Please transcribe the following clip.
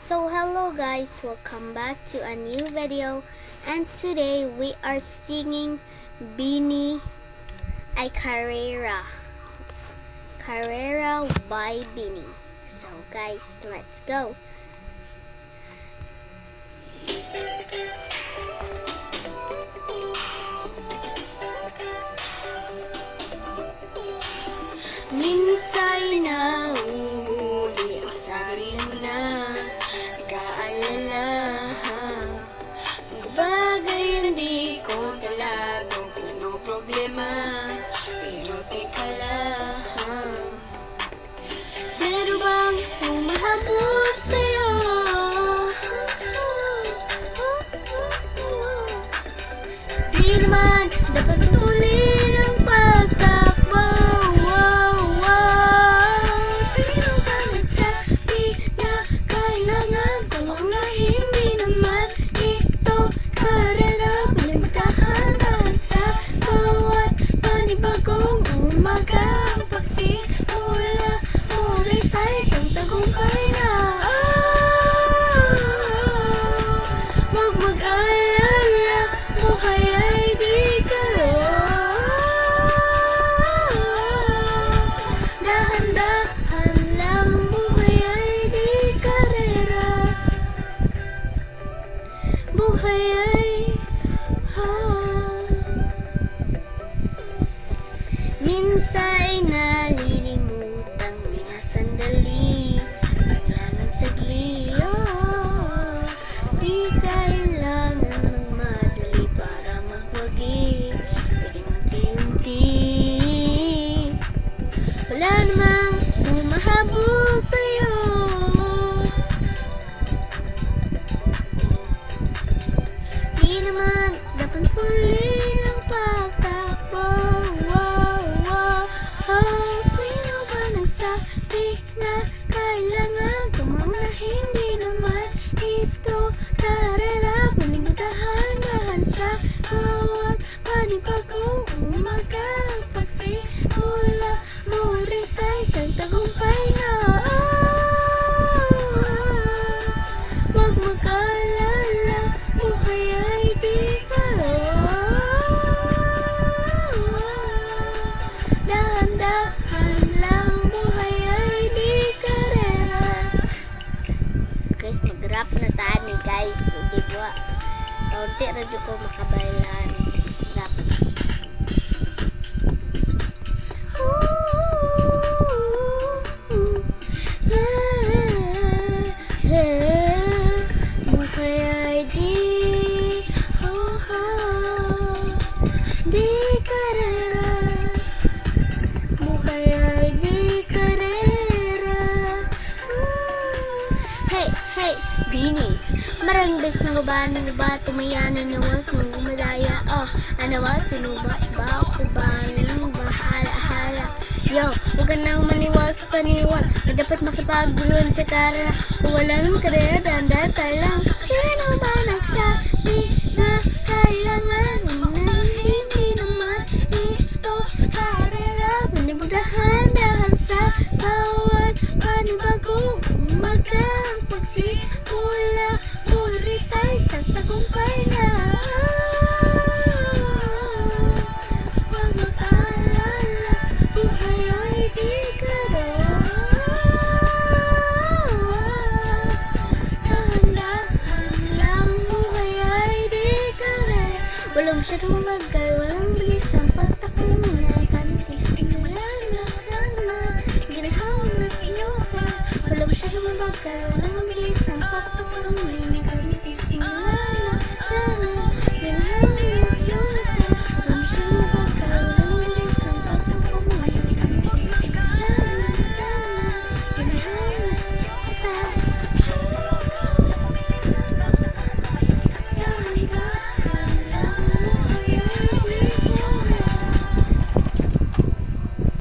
So hello guys, welcome back to a new video, and today we are singing Bini ay Carrera by Bini. So guys, let's go. Minsay na uli ang sarili mo na nag-aalala. Mga bagay hindi ko talagang problema, pero teka lang, meron bang humahabol sa'yo? Di naman dapat tuloy ang pagtakbo. Sino ba nagsabi na kailangan tulong na hindi naman ito karera? Palimutahan dahil sa bawat panibagong umaga. Ang pagsimula muli tayo isang tagumpay na. Huwag mag-alala, buhay ay di dahan-dahan lang, buhay ay di karera. Buhay ay minsay nalilimutang mga sandali, kailangan sagli. Di kailangan magmadali para magwagi, pwedeng unti-unti. Wala namang humahabol sa'yo. Di naman dapat huli ang pagtakbo. Sino ba nagsabi na kailangan tumauna? Hindi naman ito karera. Panindahan-dahan sa bawat panibagong umaga. Pagsimula muli tayo isang tagumpay na. Huwag mag-alala, buhay ay di dahan-dahan lang, buhay ay di karera. So guys, mag-rap na tayo ni guys. Hindi ba? Kaunti radyo ko makabailan. Rap na. Buhay ay di karera. Buhay ay di karera. Hey, Bini, marang bes na ba tumayanan na was nung gumadaya. Anawa, sinuba ba ako ba nang bahala-hala. Yo, huwag ka nang maniwala sa paniwala na dapat makipaguluhan sa kara. Kung wala nang karera, dahan-dahan tayo lang. Sino ba nagsabi na kailangan na hindi naman ito karera? Panibagdahan-dahan sa bawat panibagong umaga. Ang pagsimula muli tayo sa tagumpay na. Huwag mag-alala, buhay ay di karera. Dahan-dahan lang, buhay ay di karera. Walang masyadong magal, walang bilis ang pagtakbo na. Kanitising wala na, ginahaw na inyota. Walang masyadong magal, walang mabilis ang pagtakbo na.